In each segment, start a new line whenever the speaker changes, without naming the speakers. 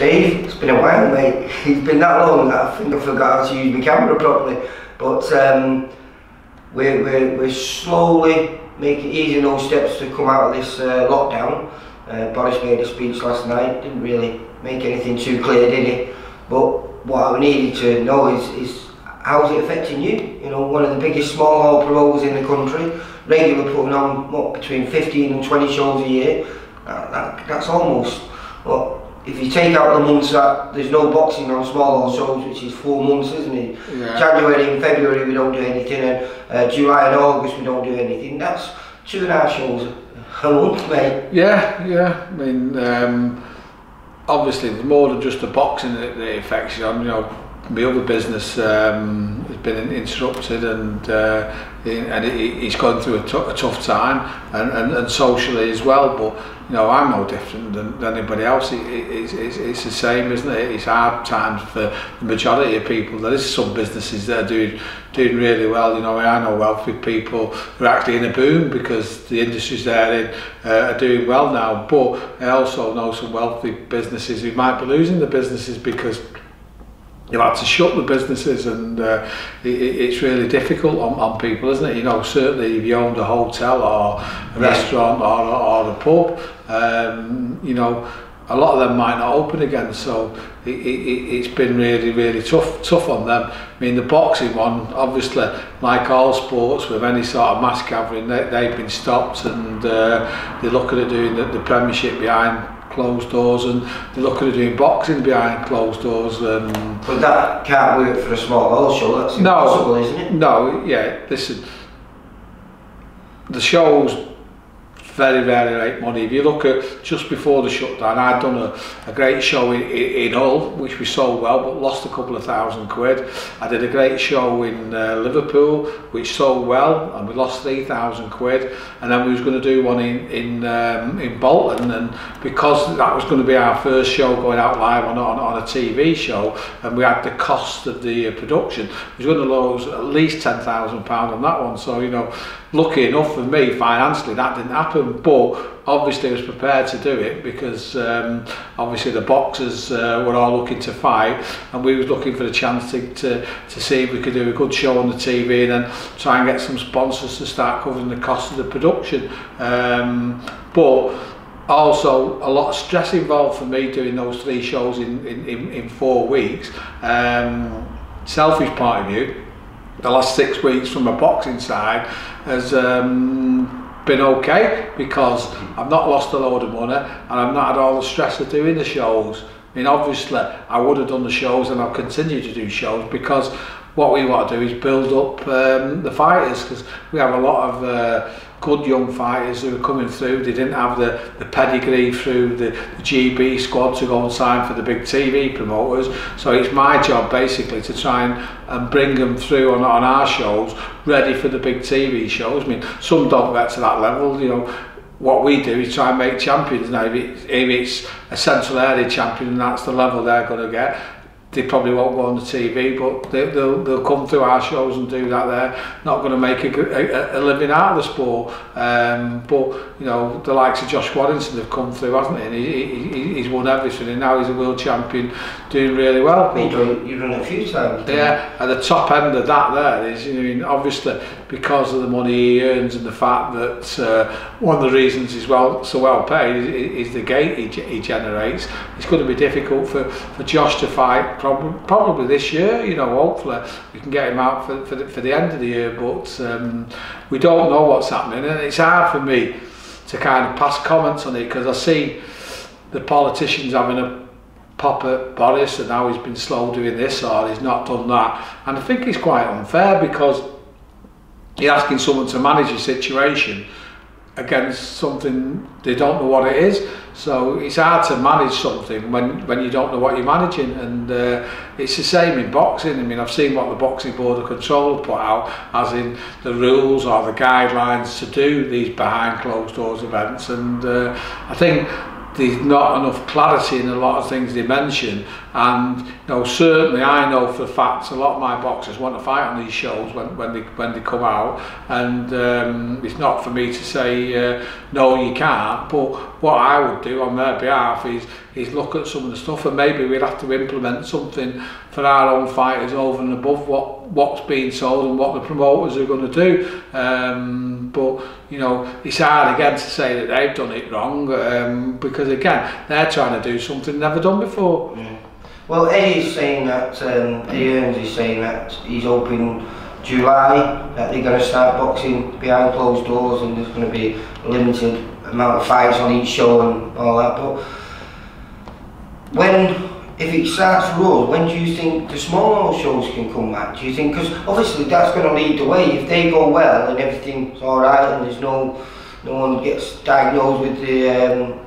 Steve, it's been a while, mate. It's been that long that I think I forgot how to use my camera properly. But we're slowly making easy those steps to come out of this lockdown. Boris made a speech last night, didn't really make anything too clear, did he? But what I needed to know is how's it affecting you? You know, one of the biggest small hall promoters in the country, regularly putting on what, between 15 and 20 shows a year. That's almost, well, if you take out the months that there's no boxing on small hall shows, which is 4 months, isn't it? Yeah. January and February we don't do anything, and July and August we don't do anything. That's 2.5 shows a month, mate.
Yeah. I mean, obviously there's more than just the boxing that it affects you on. You know, my other business has been interrupted, and he's gone through a tough time, and socially as well. But you know, I'm no different than anybody else. It's the same, isn't it? It's hard times for the majority of people. There is some businesses that are doing really well. You know, I know wealthy people who are actually in a boom because the industries they're in are doing well now. But I also know some wealthy businesses who might be losing the businesses because you've had to shut the businesses, and it's really difficult on people, isn't it? You know, certainly if you owned a hotel or a restaurant or a pub, you know, a lot of them might not open again, so it's been really tough on them. I mean, the boxing one, obviously, like all sports with any sort of mass gathering, they've been stopped, and they're looking at doing the Premiership behind closed doors, and they're looking at doing boxing behind closed doors.
But that can't work for a small hall show. That's impossible, isn't it?
No, yeah. Listen, the show's very late money. If you look at just before the shutdown, I'd done a great show in Hull, which we sold well, but lost a couple of £1,000. I did a great show in Liverpool, which sold well, and we lost £3,000. And then we was going to do one in Bolton, and because that was going to be our first show going out live on a TV show, and we had the cost of the production, we was going to lose at least £10,000 on that one. So, you know, lucky enough for me financially that didn't happen, but obviously I was prepared to do it because obviously the boxers were all looking to fight, and we was looking for the chance to see if we could do a good show on the TV and then try and get some sponsors to start covering the cost of the production. But also a lot of stress involved for me doing those 3 shows in 4 weeks. Selfish point of view, the last 6 weeks from a boxing side has been okay because I've not lost a load of money, and I've not had all the stress of doing the shows. I mean, obviously I would have done the shows, and I'll continue to do shows because what we want to do is build up the fighters, because we have a lot of good young fighters who are coming through. They didn't have the pedigree through the GB squad to go and sign for the big TV promoters, so it's my job basically to try and bring them through on our shows ready for the big TV shows. I mean, some don't get to that level. You know, what we do is try and make champions. Now if it's a central area champion and that's the level they're going to get, they probably won't go on the TV, but they'll come through our shows and do that. They're not going to make a living out of the sport. But you know, the likes of Josh Warrington have come through, hasn't he? And he's won everything, and now he's a world champion, doing really well.
You've done a few times.
Yeah, at the top end of that there is, you know, obviously because of the money he earns and the fact that one of the reasons he's so well paid is the gate he generates. It's going to be difficult for Josh to fight probably this year. You know, hopefully we can get him out for the end of the year, but we don't know what's happening, and it's hard for me to kind of pass comments on it because I see the politicians having a pop at Boris and how he's been slow doing this or he's not done that, and I think it's quite unfair because you're asking someone to manage a situation against something they don't know what it is. So it's hard to manage something when you don't know what you're managing, and it's the same in boxing. I mean, I've seen what the Boxing Board of Control have put out, as in the rules or the guidelines to do these behind closed doors events, and I think there's not enough clarity in a lot of things they mention, and you know, certainly I know for a fact a lot of my boxers want to fight on these shows when they come out, and it's not for me to say no, you can't, but what I would do on their behalf is look at some of the stuff, and maybe we'd have to implement something for our own fighters over and above what's being sold and what the promoters are going to do. But you know, it's hard again to say that they've done it wrong, because again, they're trying to do something never done before.
Yeah. Well, Eddie's saying that, Eddie Earns is saying that he's hoping July that they're going to start boxing behind closed doors, and there's going to be a limited amount of fights on each show and all that. But if it starts for us, when do you think the smaller shows can come back? Do you think, because obviously that's going to lead the way. If they go well and everything's alright and there's no one gets diagnosed with the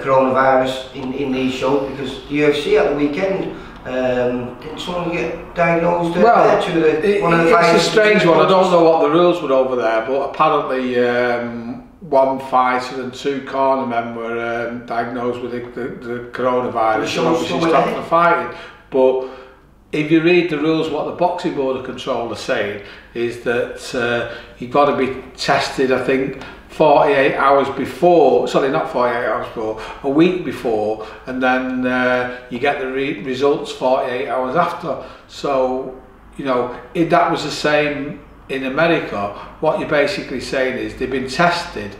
coronavirus in these shows, because the UFC at the weekend, didn't someone get diagnosed
well,
one of the fighters?
It's a strange one. I don't know what the rules were over there, but apparently one fighter and 2 cornermen were diagnosed with the coronavirus, and obviously stopped the fighting. But if you read the rules, what the Boxing Board of Control are saying is that you've got to be tested, I think, 48 hours before, sorry, not 48 hours before, a week before, and then you get the results 48 hours after. So, you know, if that was the same in America, what you're basically saying is they've been tested,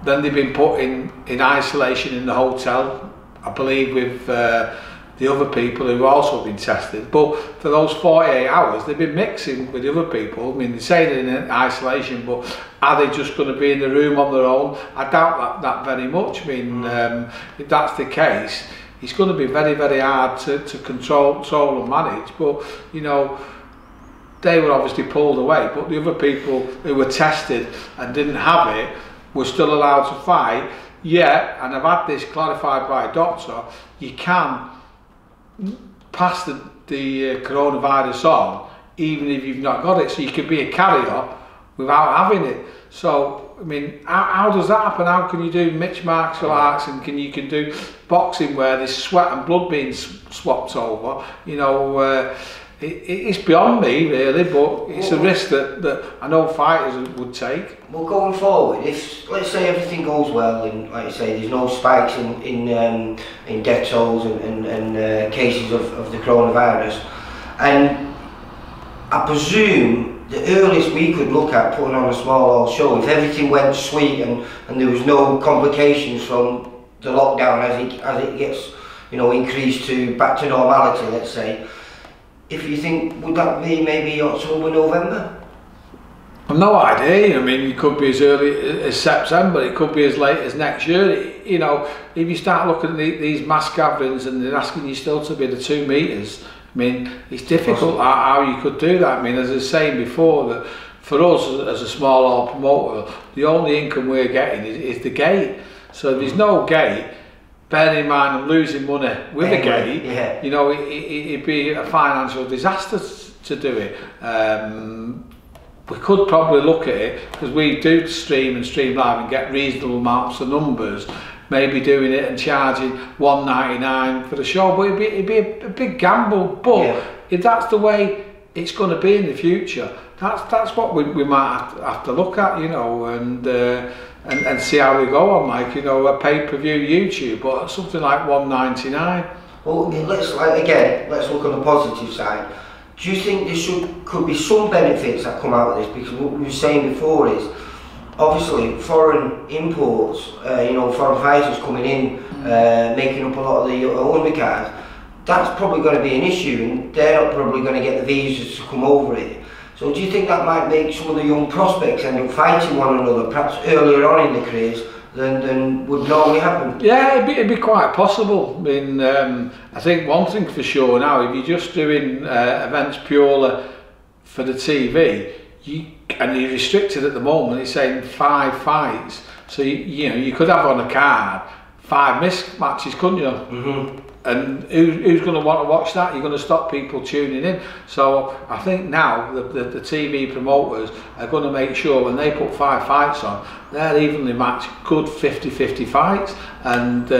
then they've been put in isolation in the hotel, I believe, with the other people who've also been tested. But for those 48 hours, they've been mixing with the other people. I mean, they're saying they're in isolation, but are they just going to be in the room on their own? I doubt that very much. I mean, if that's the case, it's going to be very, very hard to control and manage. But, you know, they were obviously pulled away, but the other people who were tested and didn't have it were still allowed to fight. Yeah, and I've had this clarified by a doctor, you can pass the coronavirus on even if you've not got it, so you can be a carrier without having it. So I mean, how does that happen? How can you do mixed martial arts and you can do boxing where there's sweat and blood being swapped over? You know, it's beyond me really, but it's a risk that I know fighters would take. Well,
going forward, if let's say everything goes well and, like you say, there's no spikes in death tolls and cases of the coronavirus, and I presume the earliest we could look at putting on a small show, if everything went sweet and there was no complications from the lockdown as it gets, you know, increased to back to normality, let's say. If you think, would that be maybe October, November?
I've no idea. I mean, it could be as early as September, it could be as late as next year. You know, if you start looking at these mass gatherings and they're asking you still to be the 2 metres, I mean, it's difficult how you could do that. I mean, as I was saying before, that for us as a small hall promoter, the only income we're getting is the gate. So if there's no gate, bearing in mind I'm losing money with a gate, yeah, you know, it'd be a financial disaster to do it. We could probably look at it, because we do stream live and get reasonable amounts of numbers, maybe doing it and charging $1.99 for the show, but it'd be a big gamble. But yeah, if that's the way it's going to be in the future, that's what we might have to look at, you know, and see how we go on, like, you know, a pay-per-view YouTube, but something like $1.99.
Well, let's look on the positive side. Do you think there could be some benefits that come out of this? Because what we were saying before is, obviously, foreign imports, you know, foreign fighters coming in, making up a lot of the undercards, that's probably going to be an issue, and they're not probably going to get the visas to come over here. So do you think that might make some of the young prospects end up fighting one another, perhaps earlier on in the careers, than would normally happen?
Yeah, it'd be quite possible. I mean, I think one thing for sure now, if you're just doing events purely for the TV, and you're restricted at the moment, it's saying 5 fights, so you know, you could have on a card 5 missed matches, couldn't you? And who's going to want to watch that? You're going to stop people tuning in. So I think now the TV promoters are going to make sure when they put 5 fights on, they're evenly matched, good 50-50 fights. And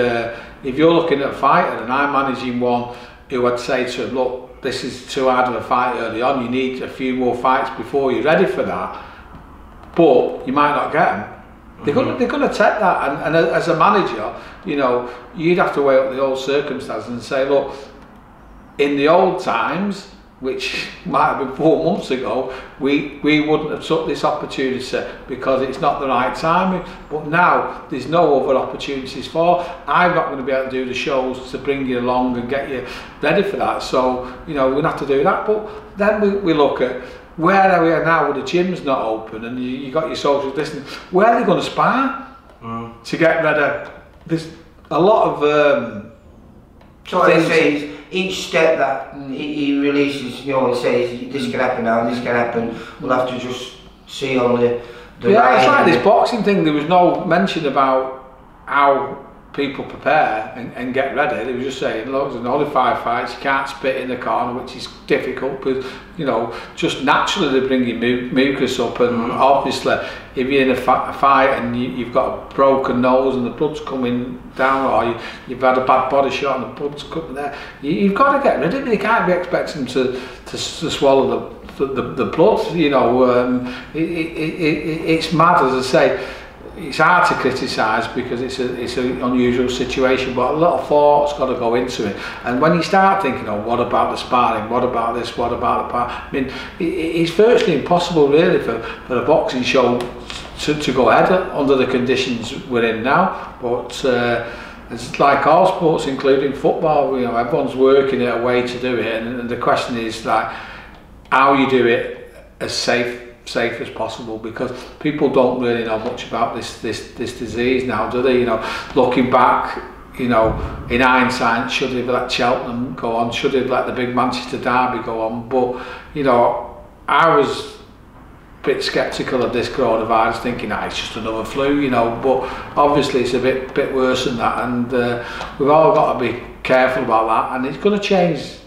if you're looking at a fighter and I'm managing one who I'd say to him, look, this is too hard of a fight early on, you need a few more fights before you're ready for that, but you might not get them. They're going to take that, and as a manager, you know, you'd have to weigh up the old circumstances and say, look, in the old times, which might have been 4 months ago, we wouldn't have took this opportunity because it's not the right timing. But now there's no other opportunities for. I'm not going to be able to do the shows to bring you along and get you ready for that. So, you know, we're going to have to do that. But then we look at where are we now with the gym's not open and you got your social distancing. Where are they going to spar to get rid of this? A lot of
so like I say, each step that he releases, you know, and says this can happen now, this can happen, we'll have to just see on the
yeah, it's like this boxing thing. There was no mention about how people prepare and get ready. They were just saying, look, there's only 5 fights, you can't spit in the corner, which is difficult, but you know, just naturally they bring your mucus up, and obviously if you're in a fight and you've got a broken nose and the blood's coming down, or you've had a bad body shot and the blood's coming there, you've got to get rid of it. You can't be expecting them to swallow the blood, you know. It's mad, as I say. It's hard to criticise because it's an unusual situation, but a lot of thought's got to go into it. And when you start thinking, oh, what about the sparring? What about this? What about the part? I mean, it's virtually impossible, really, for a boxing show to go ahead under the conditions we're in now. But it's like all sports, including football. You know, everyone's working at a way to do it, and the question is like how you do it as safe as possible, because people don't really know much about this disease now, do they? You know, looking back, you know, in hindsight, should have let Cheltenham go on, should have let the big Manchester derby go on, but you know, I was a bit sceptical of this coronavirus, thinking it's just another flu, you know, but obviously it's a bit worse than that, and we've all got to be careful about that, and it's going to change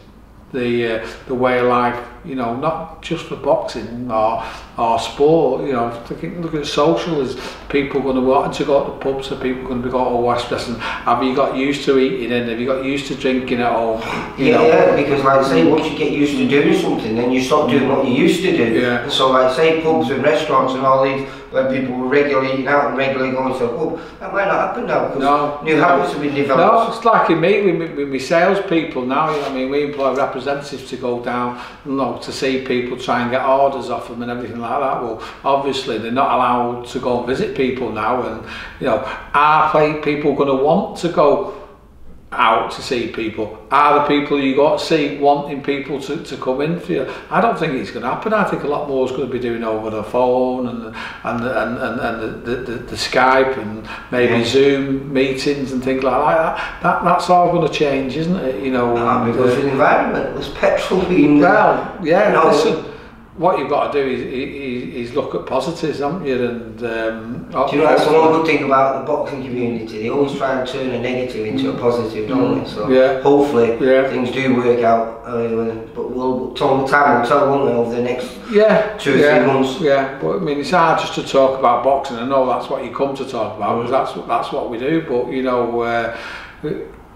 the way of life, you know, not just for boxing or sport. You know, look at social. Is people going to want to go to the pubs? Are people going to be going to West Western? Have you got used to eating in? Have you got used to drinking at home?
Yeah, because like I say, once you get used to doing something, then you stop doing what you used to do.
Yeah.
And so like I say, pubs and restaurants and all these, where people were regularly eating out and regularly going to the pub, that might not happen now because new habits have been developed.
No, it's like in me, with my salespeople now, you know, I mean, we employ representatives to go down, you know, to see people, try and get orders off them and everything like that. Well, obviously they're not allowed to go and visit people now, and you know, are people going to want to go out to see people? Are the people you got to see wanting people to come in for you? I don't think it's going to happen. I think a lot more is going to be doing over the phone and the Skype and maybe Zoom meetings and things like that. That's all going to change, isn't it? You know,
because the environment, there's petrol being there.
Well, yeah. You know, listen, what you've got to do is look at positives, haven't you? And
do you know, that's one good thing about the boxing community. They always try and turn a negative into a positive, don't they? So hopefully things do work out. But time will tell, won't it, over the next 2 or 3 months. Yeah,
but I mean, it's hard just to talk about boxing. I know that's what you come to talk about, because that's what we do. But you know.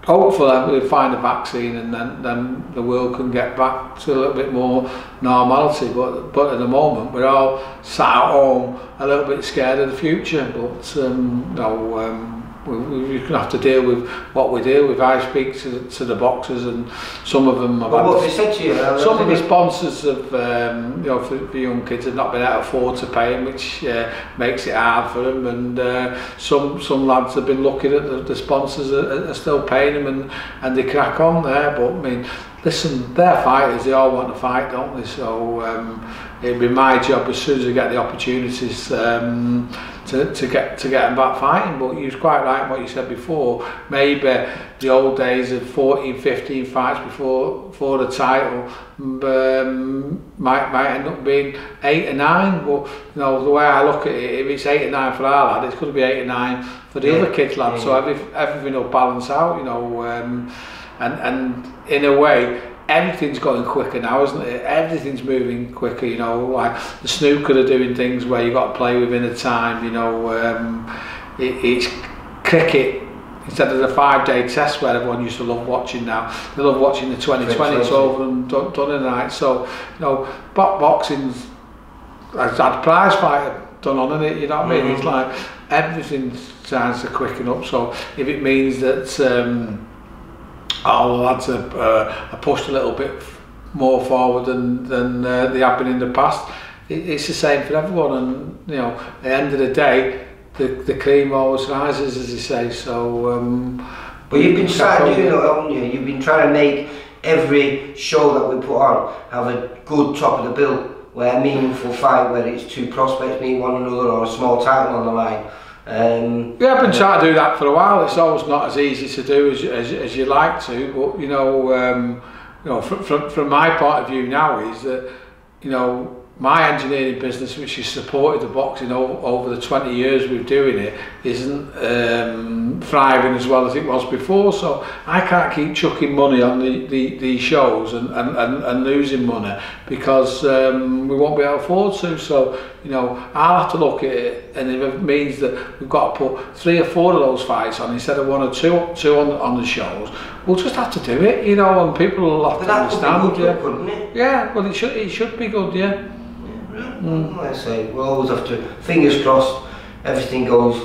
Hopefully we'll find a vaccine, and then the world can get back to a little bit more normality. But at the moment we're all sat at home a little bit scared of the future. But we're going to have to deal with what we deal with. I speak to the boxers, and some of them have
what they said to you?
Some of the sponsors have, you know, for young kids have not been able to afford to pay them, which makes it hard for them. And some lads have been lucky that the sponsors are still paying them, and they crack on there. But I mean, listen, they're fighters. They all want to fight, don't they? So it'd be my job, as soon as I get the opportunities, to get them back fighting. But you was quite right in what you said before. Maybe the old days of 14, 15 fights before the title might end up being 8 or 9. But you know, the way I look at it, if it's 8 or 9 for our lad, it's going to be 8 or 9 for the other kids' lad. So everything will balance out, you know. And in a way, everything's going quicker now, isn't it? Everything's moving quicker, you know, like the snooker are doing things where you got to play within a time, you know. It's cricket instead of the 5-day test where everyone used to love watching now. They love watching the 2020, it's over and done in the night. So, you know, boxing's had prize fighter done on it, you know what I mean? It's like everything's trying to quicken up. So if it means that all the lads are pushed a little bit more forward than they have been in the past, it's the same for everyone. And you know, at the end of the day, the cream always rises, as they say. So
but you've been trying to do that, haven't you? You've been trying to make every show that we put on have a good top of the bill, where a meaningful fight, whether it's two prospects meeting one another or a small title on the line.
Yeah, I've been trying to do that for a while. It's always not as easy to do as you like to, but you know, from my point of view now is that, you know, my engineering business, which has supported the boxing over the 20 years we're doing it, isn't thriving as well as it was before. So I can't keep chucking money on these shows and losing money, because we won't be able to afford to. So, you know, I'll have to look at it, and if it means that we've got to put 3 or 4 of those fights on instead of 1 or 2 on the shows, we'll just have to do it, you know, and people will have to understand.
Could be good, couldn't it?
Yeah, well, it should be good, yeah.
Like I say, we'll always have to, fingers crossed, everything goes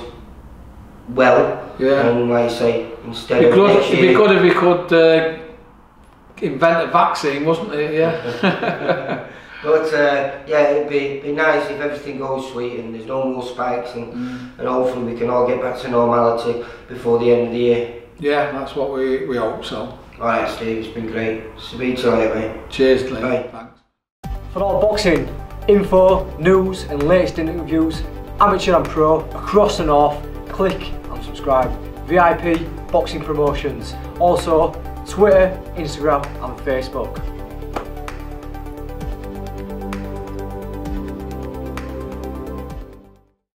well. Yeah. And like I say, instead of next year,
it'd be good if we could invent a vaccine, wasn't it? Yeah.
But yeah, it'd be nice if everything goes sweet and there's no more spikes, and hopefully we can all get back to normality before the end of the year.
Yeah, that's what we hope so.
Alright Steve, it's been great. Speak to you later, mate.
Cheers, Lee.
Bye.
Thanks.
For all boxing info, news and latest interviews, amateur and pro, across the north, click and subscribe. VIP Boxing Promotions. Also Twitter, Instagram and Facebook.